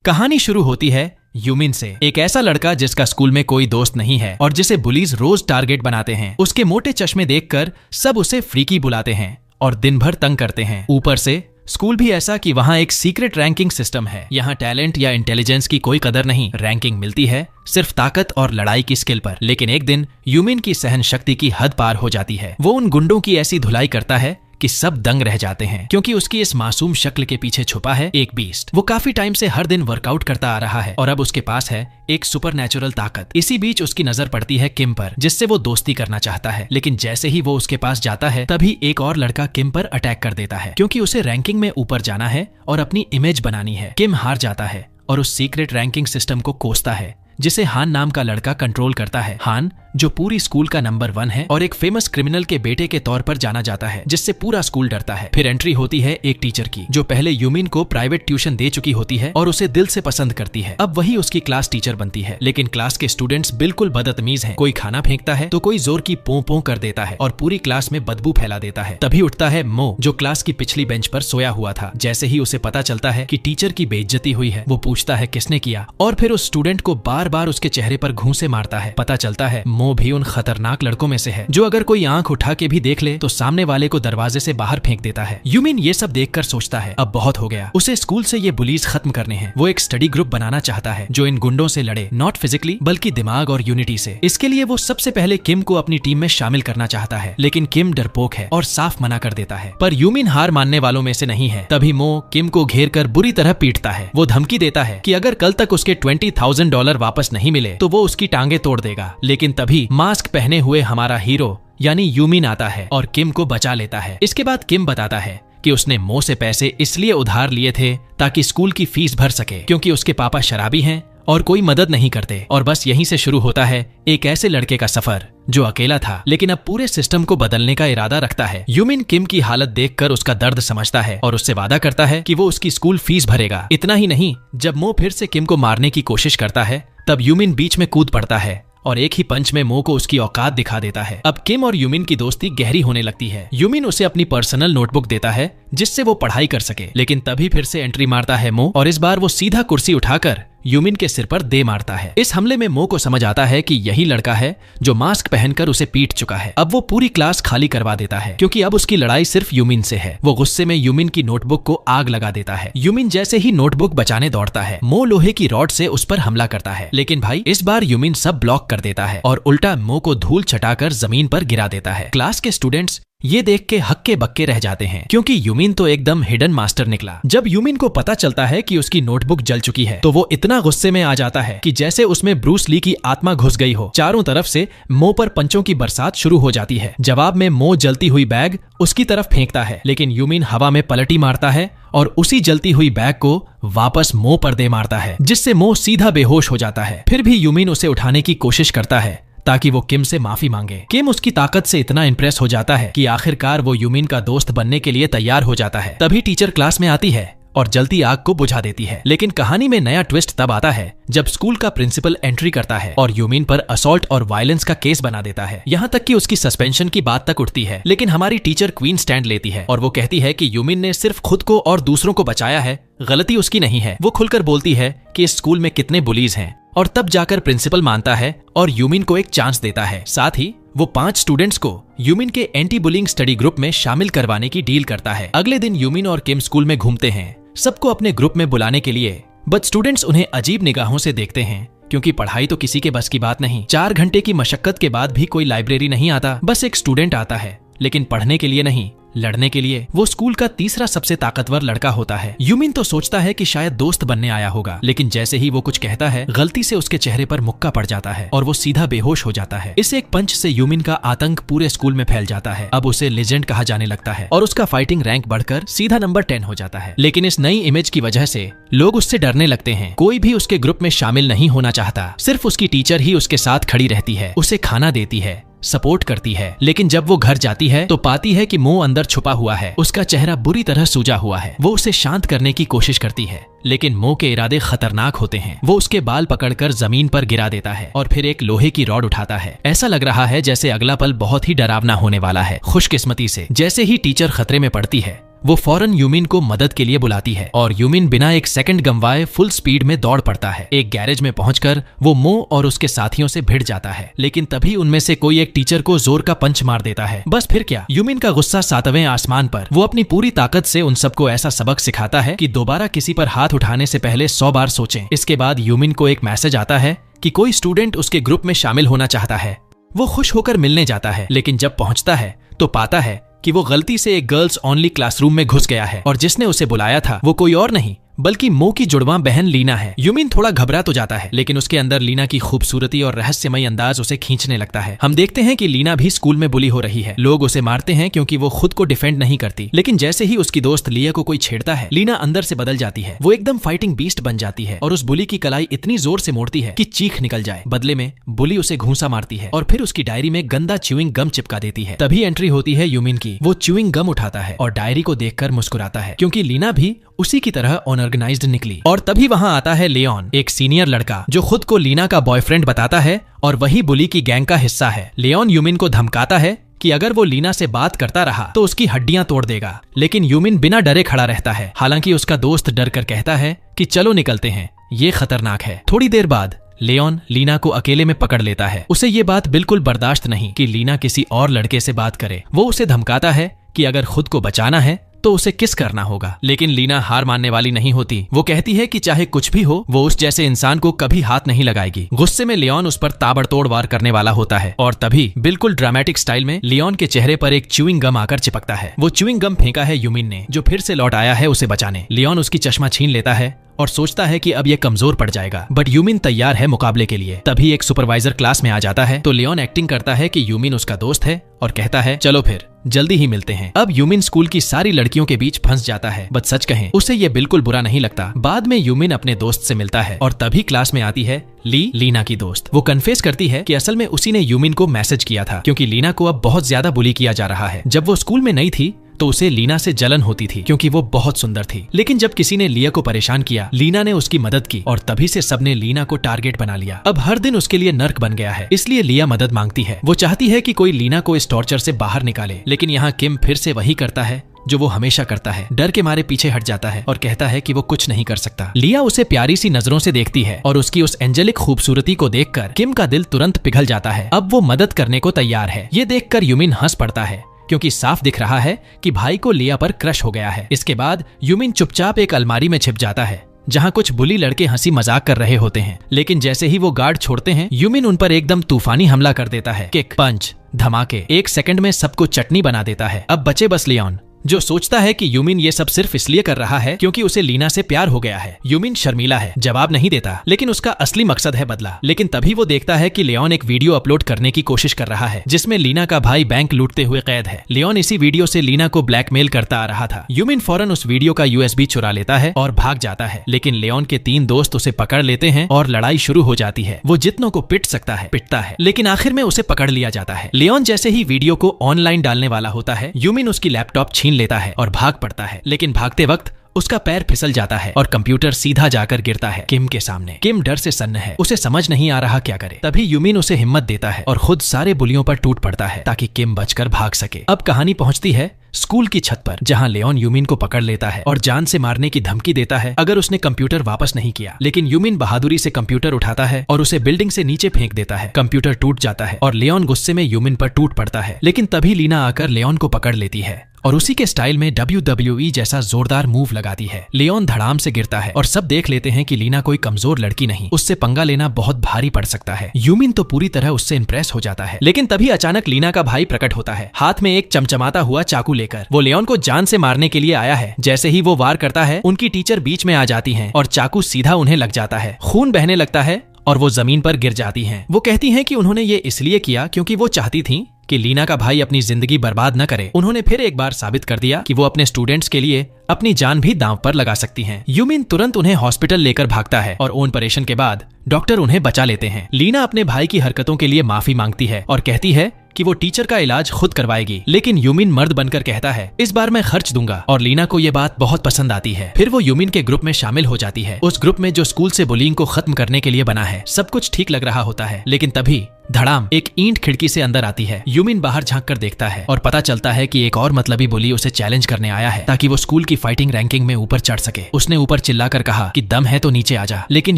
कहानी शुरू होती है यूमिन से, एक ऐसा लड़का जिसका स्कूल में कोई दोस्त नहीं है और जिसे बुलीज रोज टारगेट बनाते हैं। उसके मोटे चश्मे देखकर सब उसे फ्रीकी बुलाते हैं और दिन भर तंग करते हैं। ऊपर से स्कूल भी ऐसा कि वहाँ एक सीक्रेट रैंकिंग सिस्टम है। यहाँ टैलेंट या इंटेलिजेंस की कोई कदर नहीं, रैंकिंग मिलती है सिर्फ ताकत और लड़ाई की स्किल पर। लेकिन एक दिन यूमिन की सहन शक्ति की हद पार हो जाती है। वो उन गुंडों की ऐसी धुलाई करता है कि सब दंग रह जाते हैं, क्योंकि उसकी इस मासूम शक्ल के पीछे छुपा है एक बीस्ट। वो काफी टाइम से हर दिन वर्कआउट करता आ रहा है और अब उसके पास है एक सुपरनैचुरल ताकत। इसी बीच उसकी नजर पड़ती है किम पर, जिससे वो दोस्ती करना चाहता है। लेकिन जैसे ही वो उसके पास जाता है तभी एक और लड़का किम पर अटैक कर देता है, क्योंकि उसे रैंकिंग में ऊपर जाना है और अपनी इमेज बनानी है। किम हार जाता है और उस सीक्रेट रैंकिंग सिस्टम को कोसता है, जिसे हान नाम का लड़का कंट्रोल करता है। हान जो पूरी स्कूल का नंबर 1 है और एक फेमस क्रिमिनल के बेटे के तौर पर जाना जाता है, जिससे पूरा स्कूल डरता है। फिर एंट्री होती है एक टीचर की, जो पहले यूमिन को प्राइवेट ट्यूशन दे चुकी होती है और उसे दिल से पसंद करती है। अब वही उसकी क्लास टीचर बनती है। लेकिन क्लास के स्टूडेंट्स बिल्कुल बदतमीज हैं। कोई खाना फेंकता है तो कोई जोर की पों पों कर देता है और पूरी क्लास में बदबू फैला देता है। तभी उठता है मो, जो क्लास की पिछली बेंच पर सोया हुआ था। जैसे ही उसे पता चलता है कि टीचर की बेइज्जती हुई है, वो पूछता है किसने किया, और फिर उस स्टूडेंट को बार बार उसके चेहरे पर घूंसे मारता है। पता चलता है मो भी उन खतरनाक लड़कों में से है, जो अगर कोई आंख उठा के भी देख ले तो सामने वाले को दरवाजे से बाहर फेंक देता है। यूमिन ये सब देखकर सोचता है अब बहुत हो गया, उसे स्कूल से ये बुलीज खत्म करने हैं। वो एक स्टडी ग्रुप बनाना चाहता है जो इन गुंडों से लड़े, नॉट फिजिकली बल्कि दिमाग और यूनिटी से। इसके लिए वो सबसे पहले किम को अपनी टीम में शामिल करना चाहता है, लेकिन किम डरपोक है और साफ मना कर देता है। पर यूमिन हार मानने वालों में से नहीं है। तभी मो किम को घेर कर बुरी तरह पीटता है। वो धमकी देता है कि अगर कल तक उसके $20,000 वापस नहीं मिले तो वो उसकी टांगे तोड़ देगा। लेकिन तभी मास्क पहने हुए हमारा हीरो यानी यूमिन आता है और किम को बचा लेता है। इसके बाद किम बताता है कि उसने मो से पैसे इसलिए उधार लिए थे ताकि स्कूल की फीस भर सके, क्योंकि उसके पापा शराबी हैं और कोई मदद नहीं करते। और बस यहीं से शुरू होता है एक ऐसे लड़के का सफर जो अकेला था लेकिन अब पूरे सिस्टम को बदलने का इरादा रखता है। यूमिन किम की हालत देखकर उसका दर्द समझता है और उससे वादा करता है कि वो उसकी स्कूल फीस भरेगा। इतना ही नहीं, जब मो फिर से किम को मारने की कोशिश करता है तब यूमिन बीच में कूद पड़ता है और एक ही पंच में मो को उसकी औकात दिखा देता है। अब किम और यूमिन की दोस्ती गहरी होने लगती है। यूमिन उसे अपनी पर्सनल नोटबुक देता है जिससे वो पढ़ाई कर सके। लेकिन तभी फिर से एंट्री मारता है मो और इस बार वो सीधा कुर्सी उठाकर यूमिन के सिर पर दे मारता है। इस हमले में मो को समझ आता है कि यही लड़का है जो मास्क पहनकर उसे पीट चुका है। अब वो पूरी क्लास खाली करवा देता है, क्योंकि अब उसकी लड़ाई सिर्फ यूमिन से है। वो गुस्से में यूमिन की नोटबुक को आग लगा देता है। यूमिन जैसे ही नोटबुक बचाने दौड़ता है, मो लोहे की रॉड से उस पर हमला करता है। लेकिन भाई इस बार यूमिन सब ब्लॉक कर देता है और उल्टा मो को धूल चटाकर जमीन पर गिरा देता है। क्लास के स्टूडेंट्स ये देख के हक्के बक्के रह जाते हैं, क्योंकि यूमिन तो एकदम हिडन मास्टर निकला। जब यूमिन को पता चलता है कि उसकी नोटबुक जल चुकी है तो वो इतना गुस्से में आ जाता है कि जैसे उसमें ब्रूस ली की आत्मा घुस गई हो। चारों तरफ से मो पर पंचों की बरसात शुरू हो जाती है। जवाब में मो जलती हुई बैग उसकी तरफ फेंकता है, लेकिन यूमिन हवा में पलटी मारता है और उसी जलती हुई बैग को वापस मो पर दे मारता है, जिससे मो सीधा बेहोश हो जाता है। फिर भी यूमिन उसे उठाने की कोशिश करता है ताकि वो किम से माफी मांगे। किम उसकी ताकत से इतना इंप्रेस हो जाता है कि आखिरकार वो यूमिन का दोस्त बनने के लिए तैयार हो जाता है। तभी टीचर क्लास में आती है और जलती आग को बुझा देती है। लेकिन कहानी में नया ट्विस्ट तब आता है जब स्कूल का प्रिंसिपल एंट्री करता है और यूमिन पर असॉल्ट और वायलेंस का केस बना देता है। यहाँ तक कि उसकी सस्पेंशन की बात तक उठती है। लेकिन हमारी टीचर क्वीन स्टैंड लेती है और वो कहती है कि यूमिन ने सिर्फ खुद को और दूसरों को बचाया है, गलती उसकी नहीं है। वो खुलकर बोलती है कि इस स्कूल में कितने बुलीज हैं, और तब जाकर प्रिंसिपल मानता है और यूमिन को एक चांस देता है। साथ ही वो 5 स्टूडेंट्स को यूमिन के एंटी बुलिंग स्टडी ग्रुप में शामिल करवाने की डील करता है। अगले दिन यूमिन और किम स्कूल में घूमते हैं, सबको अपने ग्रुप में बुलाने के लिए, बट स्टूडेंट्स उन्हें अजीब निगाहों से देखते हैं, क्योंकि पढ़ाई तो किसी के बस की बात नहीं। 4 घंटे की मशक्कत के बाद भी कोई लाइब्रेरी नहीं आता। बस एक स्टूडेंट आता है, लेकिन पढ़ने के लिए नहीं, लड़ने के लिए। वो स्कूल का तीसरा सबसे ताकतवर लड़का होता है। यूमिन तो सोचता है कि शायद दोस्त बनने आया होगा, लेकिन जैसे ही वो कुछ कहता है गलती से उसके चेहरे पर मुक्का पड़ जाता है और वो सीधा बेहोश हो जाता है। इस एक पंच से यूमिन का आतंक पूरे स्कूल में फैल जाता है। अब उसे लेजेंड कहा जाने लगता है और उसका फाइटिंग रैंक बढ़कर सीधा नंबर 10 हो जाता है। लेकिन इस नई इमेज की वजह से लोग उससे डरने लगते हैं। कोई भी उसके ग्रुप में शामिल नहीं होना चाहता। सिर्फ उसकी टीचर ही उसके साथ खड़ी रहती है, उसे खाना देती है, सपोर्ट करती है। लेकिन जब वो घर जाती है तो पाती है कि मो अंदर छुपा हुआ है। उसका चेहरा बुरी तरह सूजा हुआ है। वो उसे शांत करने की कोशिश करती है, लेकिन मो के इरादे खतरनाक होते हैं। वो उसके बाल पकड़कर जमीन पर गिरा देता है और फिर एक लोहे की रॉड उठाता है। ऐसा लग रहा है जैसे अगला पल बहुत ही डरावना होने वाला है। खुशकिस्मती से जैसे ही टीचर खतरे में पड़ती है, वो फौरन यूमिन को मदद के लिए बुलाती है और यूमिन बिना एक सेकंड गंवाए फुल स्पीड में दौड़ पड़ता है। एक गैरेज में पहुंचकर वो मो और उसके साथियों से भिड़ जाता है, लेकिन तभी उनमें से कोई एक टीचर को जोर का पंच मार देता है। बस फिर क्या, यूमिन का गुस्सा 7वें आसमान पर। वो अपनी पूरी ताकत से उन सबको ऐसा सबक सिखाता है कि दोबारा किसी पर हाथ उठाने से पहले 100 बार सोचें। इसके बाद यूमिन को एक मैसेज आता है कि कोई स्टूडेंट उसके ग्रुप में शामिल होना चाहता है। वो खुश होकर मिलने जाता है, लेकिन जब पहुंचता है तो पाता है कि वो गलती से एक गर्ल्स ओनली क्लासरूम में घुस गया है और जिसने उसे बुलाया था वो कोई और नहीं बल्कि मो की जुड़वां बहन लीना है। यूमिन थोड़ा घबरा तो जाता है, लेकिन उसके अंदर लीना की खूबसूरती और रहस्यमयी अंदाज उसे खींचने लगता है। हम देखते हैं कि लीना भी स्कूल में बुली हो रही है। लोग उसे मारते हैं क्योंकि वो खुद को डिफेंड नहीं करती, लेकिन जैसे ही उसकी दोस्त लिया को कोई छेड़ता है, लीना अंदर से बदल जाती है। वो एकदम फाइटिंग बीस्ट बन जाती है और उस बुली की कलाई इतनी जोर से मोड़ती है कि चीख निकल जाए। बदले में बुली उसे घूंसा मारती है और फिर उसकी डायरी में गंदा च्यूइंग गम चिपका देती है। तभी एंट्री होती है यूमिन की। वो च्यूइंग गम उठाता है और डायरी को देखकर मुस्कुराता है, क्योंकि लीना भी उसी की तरह अनऑर्गेनाइज्ड निकली। और तभी वहां आता है लियोन, एक सीनियर लड़का जो खुद को लीना का बॉयफ्रेंड बताता है और वही बुली की गैंग का हिस्सा है। लियोन यूमिन को धमकाता है कि अगर वो लीना से बात करता रहा तो उसकी हड्डियां तोड़ देगा, लेकिन यूमिन बिना डरे खड़ा रहता है। हालांकि उसका दोस्त डर कर कहता है कि चलो निकलते हैं, ये खतरनाक है। थोड़ी देर बाद लियोन लीना को अकेले में पकड़ लेता है। उसे ये बात बिल्कुल बर्दाश्त नहीं कि लीना किसी और लड़के से बात करे। वो उसे धमकाता है कि अगर खुद को बचाना है तो उसे किस करना होगा, लेकिन लीना हार मानने वाली नहीं होती। वो कहती है कि चाहे कुछ भी हो, वो उस जैसे इंसान को कभी हाथ नहीं लगाएगी। गुस्से में लियोन उस पर ताबड़तोड़ वार करने वाला होता है और तभी बिल्कुल ड्रामेटिक स्टाइल में लियोन के चेहरे पर एक च्यूइंग गम आकर चिपकता है। वो च्यूइंग गम फेंका है यूमिन ने, जो फिर से लौट आया है उसे बचाने। लियोन उसकी चश्मा छीन लेता है और सोचता है कि अब ये कमजोर पड़ जाएगा, बट यूमिन तैयार है मुकाबले के लिए। तभी एक सुपरवाइजर क्लास में आ जाता है तो लियोन एक्टिंग करता है कि यूमिन उसका दोस्त है और कहता है चलो फिर जल्दी ही मिलते हैं। अब यूमिन स्कूल की सारी लड़कियों के बीच फंस जाता है, बट सच कहें उसे ये बिल्कुल बुरा नहीं लगता। बाद में यूमिन अपने दोस्त से मिलता है और तभी क्लास में आती है लीना की दोस्त। वो कन्फेस करती है कि असल में उसी ने यूमिन को मैसेज किया था, क्योंकि लीना को अब बहुत ज्यादा बुली किया जा रहा है। जब वो स्कूल में नई थी तो उसे लीना से जलन होती थी क्योंकि वो बहुत सुंदर थी, लेकिन जब किसी ने लिया को परेशान किया, लीना ने उसकी मदद की और तभी से सबने लीना को टारगेट बना लिया। अब हर दिन उसके लिए नर्क बन गया है, इसलिए लिया मदद मांगती है। वो चाहती है कि कोई लीना को इस टॉर्चर से बाहर निकाले, लेकिन यहाँ किम फिर से वही करता है जो वो हमेशा करता है। डर के मारे पीछे हट जाता है और कहता है कि वो कुछ नहीं कर सकता। लिया उसे प्यारी सी नजरों से देखती है और उसकी उस एंजेलिक खूबसूरती को देखकर किम का दिल तुरंत पिघल जाता है। अब वो मदद करने को तैयार है। ये देखकर यूमिन हंस पड़ता है, क्योंकि साफ दिख रहा है कि भाई को लिया पर क्रश हो गया है। इसके बाद यूमिन चुपचाप एक अलमारी में छिप जाता है जहां कुछ बुली लड़के हंसी मजाक कर रहे होते हैं, लेकिन जैसे ही वो गार्ड छोड़ते हैं, यूमिन उन पर एकदम तूफानी हमला कर देता है। किक, पंच, धमाके, 1 सेकंड में सबको चटनी बना देता है। अब बचे बस लियोन, जो सोचता है कि यूमिन ये सब सिर्फ इसलिए कर रहा है क्योंकि उसे लीना से प्यार हो गया है। यूमिन शर्मीला है, जवाब नहीं देता, लेकिन उसका असली मकसद है बदला। लेकिन तभी वो देखता है कि लियोन एक वीडियो अपलोड करने की कोशिश कर रहा है जिसमें लीना का भाई बैंक लूटते हुए कैद है। लियोन इसी वीडियो से लीना को ब्लैकमेल करता आ रहा था। यूमिन फौरन उस वीडियो का USB चुरा लेता है और भाग जाता है, लेकिन लियोन के 3 दोस्त उसे पकड़ लेते हैं और लड़ाई शुरू हो जाती है। वो जितनों को पिट सकता है पिटता है, लेकिन आखिर में उसे पकड़ लिया जाता है। लियोन जैसे ही वीडियो को ऑनलाइन डालने वाला होता है, यूमिन उसकी लैपटॉप छीन लेता है और भाग पड़ता है, लेकिन भागते वक्त उसका पैर फिसल जाता है और कंप्यूटर सीधा जाकर गिरता है किम के सामने। किम डर से सन्न है, उसे समझ नहीं आ रहा क्या करे। तभी यूमिन उसे हिम्मत देता है और खुद सारे बुलियों पर टूट पड़ता है ताकि किम बचकर भाग सके। अब कहानी पहुंचती है स्कूल की छत पर, जहां लियोन यूमिन को पकड़ लेता है और जान से मारने की धमकी देता है अगर उसने कंप्यूटर वापस नहीं किया। लेकिन यूमिन बहादुरी से कंप्यूटर उठाता है और उसे बिल्डिंग से नीचे फेंक देता है। कंप्यूटर टूट जाता है और लियोन गुस्से में यूमिन पर टूट पड़ता है, लेकिन तभी लीना आकर लियोन को पकड़ लेती है और उसी के स्टाइल में WWE जैसा जोरदार मूव लगाती है। लियोन धड़ाम से गिरता है और सब देख लेते हैं कि लीना कोई कमजोर लड़की नहीं, उससे पंगा लेना बहुत भारी पड़ सकता है। यूमिन तो पूरी तरह उससे इंप्रेस हो जाता है, लेकिन तभी अचानक लीना का भाई प्रकट होता है, हाथ में एक चमचमाता हुआ चाकू लेकर। वो लियोन को जान से मारने के लिए आया है। जैसे ही वो वार करता है, उनकी टीचर बीच में आ जाती हैं और चाकू सीधा उन्हें लग जाता है। खून बहने लगता है और वो जमीन पर गिर जाती हैं। वो कहती हैं कि उन्होंने ये इसलिए किया क्योंकि वो चाहती थीं कि लीना का भाई अपनी जिंदगी बर्बाद न करे। उन्होंने फिर एक बार साबित कर दिया कि वो अपने स्टूडेंट्स के लिए अपनी जान भी दांव पर लगा सकती हैं। यूमिन तुरंत उन्हें हॉस्पिटल लेकर भागता है और ओन ऑपरेशन के बाद डॉक्टर उन्हें बचा लेते हैं। लीना अपने भाई की हरकतों के लिए माफी मांगती है और कहती है कि वो टीचर का इलाज खुद करवाएगी, लेकिन यूमिन मर्द बनकर कहता है इस बार मैं खर्च दूंगा। और लीना को ये बात बहुत पसंद आती है। फिर वो यूमिन के ग्रुप में शामिल हो जाती है, उस ग्रुप में जो स्कूल से बुलिंग को खत्म करने के लिए बना है। सब कुछ ठीक लग रहा होता है, लेकिन तभी धड़ाम एक ईंट खिड़की से अंदर आती है। यूमिन बाहर झांक कर देखता है और पता चलता है कि एक और मतलबी बुली उसे चैलेंज करने आया है ताकि वो स्कूल की फाइटिंग रैंकिंग में ऊपर चढ़ सके। उसने ऊपर चिल्लाकर कहा कि दम है तो नीचे आजा, लेकिन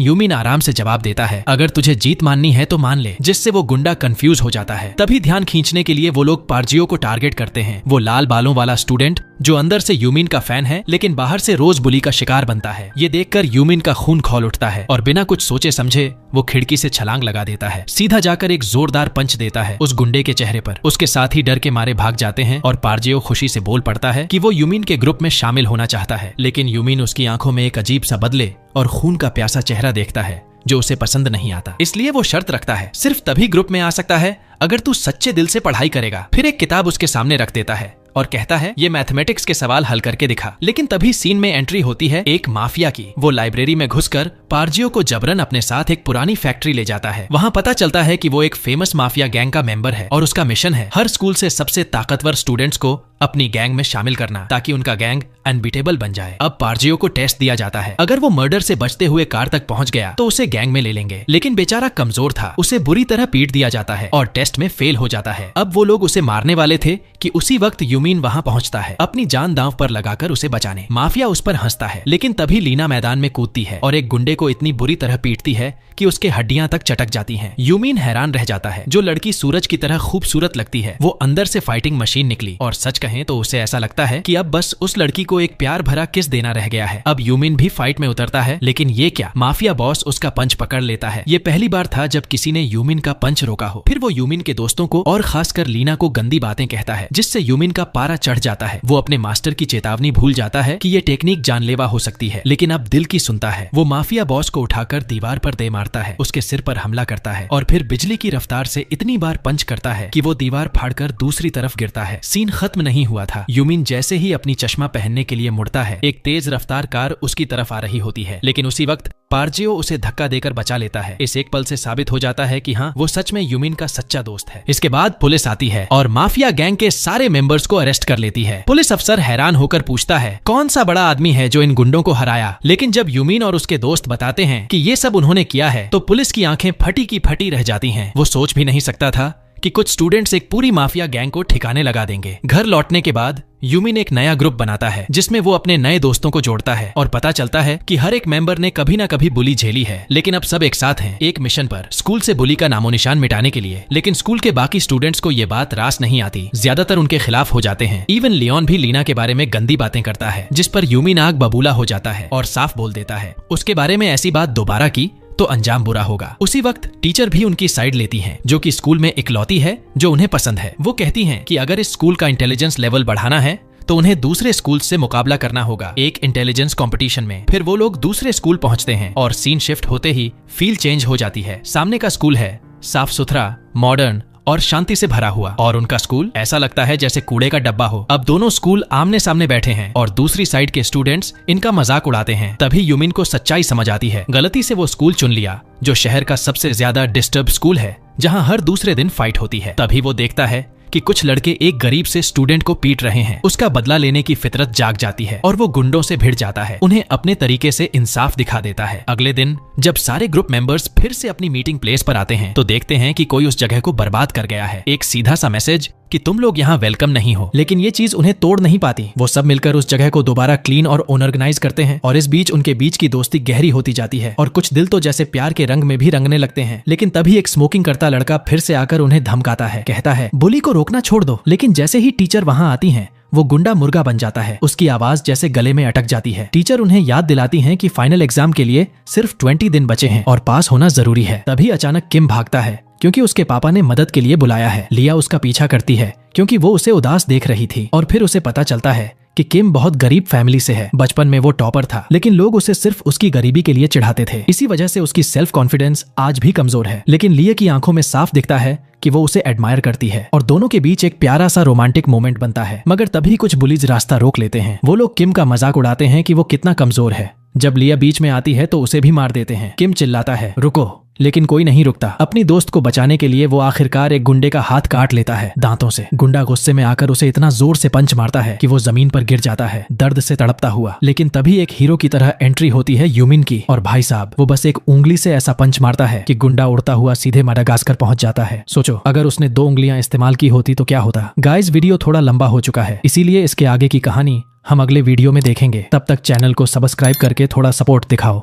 यूमिन आराम से जवाब देता है अगर तुझे जीत माननी है तो मान ले, जिससे वो गुंडा कंफ्यूज हो जाता है। तभी ध्यान खींचने के लिए वो लोग पार्जियो को टारगेट करते हैं। वो लाल बालों वाला स्टूडेंट जो अंदर से यूमिन का फैन है लेकिन बाहर से रोज बुली का शिकार बनता है। ये देखकर यूमिन का खून खौल उठता है और बिना कुछ सोचे समझे वो खिड़की से छलांग लगा देता है। सीधा जाकर एक जोरदार पंच देता है उस गुंडे के चेहरे पर। उसके साथ ही डर के मारे भाग जाते हैं और पार्जियो खुशी से बोल पड़ता है कि वो यूमिन के ग्रुप में शामिल होना चाहता है, लेकिन यूमिन उसकी आंखों में एक अजीब सा बदले और खून का प्यासा चेहरा देखता है जो उसे पसंद नहीं आता। इसलिए वो शर्त रखता है सिर्फ तभी ग्रुप में आ सकता है अगर तू सच्चे दिल से पढ़ाई करेगा। फिर एक किताब उसके सामने रख देता है और कहता है ये मैथमेटिक्स के सवाल हल करके दिखा। लेकिन तभी सीन में एंट्री होती है एक माफिया की। वो लाइब्रेरी में घुसकर पार्जियो को जबरन अपने साथ एक पुरानी फैक्ट्री ले जाता है। वहाँ पता चलता है कि वो एक फेमस माफिया गैंग का मेंबर है और उसका मिशन है हर स्कूल से सबसे ताकतवर स्टूडेंट्स को अपनी गैंग में शामिल करना ताकि उनका गैंग अनबीटेबल बन जाए। अब पार्जियो को टेस्ट दिया जाता है, अगर वो मर्डर से बचते हुए कार तक पहुंच गया तो उसे गैंग में ले लेंगे, लेकिन बेचारा कमजोर था, उसे बुरी तरह पीट दिया जाता है और टेस्ट में फेल हो जाता है। अब वो लोग उसे मारने वाले थे कि उसी वक्त यूमिन वहां पहुंचता है अपनी जान दांव पर लगाकर उसे बचाने। माफिया उस पर हंसता है, लेकिन तभी लीना मैदान में कूदती है और एक गुंडे को इतनी बुरी तरह पीटती है कि उसके हड्डियां तक चटक जाती हैं। यूमिन हैरान रह जाता है, जो लड़की सूरज की तरह खूबसूरत लगती है वो अंदर से फाइटिंग मशीन निकली, और सच कहें तो उसे ऐसा लगता है कि अब बस उस लड़की को एक प्यार भरा किस देना रह गया है। अब यूमिन भी फाइट में उतरता है, लेकिन ये क्या, माफिया बॉस उसका पंच पकड़ लेता है। ये पहली बार था जब किसी ने यूमिन का पंच रोका हो। फिर वो यूमिन के दोस्तों को और खासकर लीना को गंदी बातें कहता है, जिससे यूमिन का पारा चढ़ जाता है। वो अपने मास्टर की चेतावनी भूल जाता है कि ये टेक्निक जानलेवा हो सकती है, लेकिन अब दिल की सुनता है। वो माफिया बॉस को उठाकर दीवार पर दे मारता है, उसके सिर पर हमला करता है और फिर बिजली की रफ्तार से इतनी बार पंच करता है कि वो दीवार फाड़कर दूसरी तरफ गिरता है। सीन खत्म नहीं हुआ था। यूमिन जैसे ही अपनी चश्मा पहनने के लिए मुड़ता है, एक तेज रफ्तार कार उसकी तरफ आ रही होती है, लेकिन उसी वक्त पार्जियो उसे धक्का देकर बचा लेता है। इस एक पल से साबित हो जाता है कि हाँ, वो सच में यूमिन का सच्चा दोस्त है। इसके बाद पुलिस आती है और माफिया गैंग के सारे मेंबर्स को अरेस्ट कर लेती है। पुलिस अफसर हैरान होकर पूछता है कौन सा बड़ा आदमी है जो इन गुंडों को हराया, लेकिन जब यूमिन और उसके दोस्त बताते हैं कि ये सब उन्होंने किया है तो पुलिस की आंखें फटी की फटी रह जाती हैं। वो सोच भी नहीं सकता था कि कुछ स्टूडेंट्स एक पूरी माफिया गैंग को ठिकाने लगा देंगे। घर लौटने के बाद यूमिन एक नया ग्रुप बनाता है जिसमें वो अपने नए दोस्तों को जोड़ता है और पता चलता है कि हर एक मेंबर ने कभी ना कभी बुली झेली है, लेकिन अब सब एक साथ हैं एक मिशन पर, स्कूल से बुली का नामो निशान मिटाने के लिए। लेकिन स्कूल के बाकी स्टूडेंट्स को ये बात रास नहीं आती, ज्यादातर उनके खिलाफ हो जाते हैं। इवन लियोन भी लीना के बारे में गंदी बातें करता है, जिस पर यूमिन आग बबूला हो जाता है और साफ बोल देता है उसके बारे में ऐसी बात दोबारा की तो अंजाम बुरा होगा। उसी वक्त टीचर भी उनकी साइड लेती हैं, जो कि स्कूल में इकलौती है जो उन्हें पसंद है। वो कहती हैं कि अगर इस स्कूल का इंटेलिजेंस लेवल बढ़ाना है तो उन्हें दूसरे स्कूल से मुकाबला करना होगा एक इंटेलिजेंस कंपटीशन में। फिर वो लोग दूसरे स्कूल पहुंचते हैं और सीन शिफ्ट होते ही फील चेंज हो जाती है। सामने का स्कूल है साफ सुथरा, मॉडर्न और शांति से भरा हुआ, और उनका स्कूल ऐसा लगता है जैसे कूड़े का डब्बा हो। अब दोनों स्कूल आमने सामने बैठे हैं और दूसरी साइड के स्टूडेंट्स इनका मजाक उड़ाते हैं। तभी यूमिन को सच्चाई समझ आती है, गलती से वो स्कूल चुन लिया जो शहर का सबसे ज्यादा डिस्टर्ब स्कूल है, जहाँ हर दूसरे दिन फाइट होती है। तभी वो देखता है कि कुछ लड़के एक गरीब से स्टूडेंट को पीट रहे हैं। उसका बदला लेने की फितरत जाग जाती है और वो गुंडों से भिड़ जाता है, उन्हें अपने तरीके से इंसाफ दिखा देता है। अगले दिन जब सारे ग्रुप मेंबर्स फिर से अपनी मीटिंग प्लेस पर आते हैं तो देखते हैं कि कोई उस जगह को बर्बाद कर गया है। एक सीधा सा मैसेज कि तुम लोग यहाँ वेलकम नहीं हो, लेकिन ये चीज उन्हें तोड़ नहीं पाती। वो सब मिलकर उस जगह को दोबारा क्लीन और ऑर्गेनाइज करते हैं और इस बीच उनके बीच की दोस्ती गहरी होती जाती है और कुछ दिल तो जैसे प्यार के रंग में भी रंगने लगते हैं। लेकिन तभी एक स्मोकिंग करता लड़का फिर से आकर उन्हें धमकाता है, कहता है बुली को रोकना छोड़ दो। लेकिन जैसे ही टीचर वहाँ आती हैं वो गुंडा मुर्गा बन जाता है, उसकी आवाज जैसे गले में अटक जाती है। टीचर उन्हें याद दिलाती हैं कि फाइनल एग्जाम के लिए सिर्फ 20 दिन बचे हैं और पास होना जरूरी है। तभी अचानक किम भागता है क्योंकि उसके पापा ने मदद के लिए बुलाया है। लिया उसका पीछा करती है क्योंकि वो उसे उदास देख रही थी और फिर उसे पता चलता है कि किम बहुत गरीब फैमिली से है। बचपन में वो टॉपर था, लेकिन लोग उसे सिर्फ उसकी गरीबी के लिए चिढ़ाते थे। इसी वजह से उसकी सेल्फ कॉन्फिडेंस आज भी कमजोर है। लेकिन लिया की आंखों में साफ दिखता है कि वो उसे एडमायर करती है और दोनों के बीच एक प्यारा सा रोमांटिक मोमेंट बनता है। मगर तभी कुछ बुलीज रास्ता रोक लेते हैं। वो लोग किम का मजाक उड़ाते हैं कि वो कितना कमजोर है। जब लिया बीच में आती है तो उसे भी मार देते हैं। किम चिल्लाता है रुको, लेकिन कोई नहीं रुकता। अपनी दोस्त को बचाने के लिए वो आखिरकार एक गुंडे का हाथ काट लेता है दांतों से। गुंडा गुस्से में आकर उसे इतना जोर से पंच मारता है कि वो जमीन पर गिर जाता है दर्द से तड़पता हुआ। लेकिन तभी एक हीरो की तरह एंट्री होती है यूमिन की, और भाई साहब वो बस एक उंगली से ऐसा पंच मारता है कि गुंडा उड़ता हुआ सीधे माडागास्कर पहुंच जाता है। सोचो अगर उसने 2 उंगलियां इस्तेमाल की होती तो क्या होता। गाइस वीडियो थोड़ा लंबा हो चुका है, इसीलिए इसके आगे की कहानी हम अगले वीडियो में देखेंगे। तब तक चैनल को सब्सक्राइब करके थोड़ा सपोर्ट दिखाओ।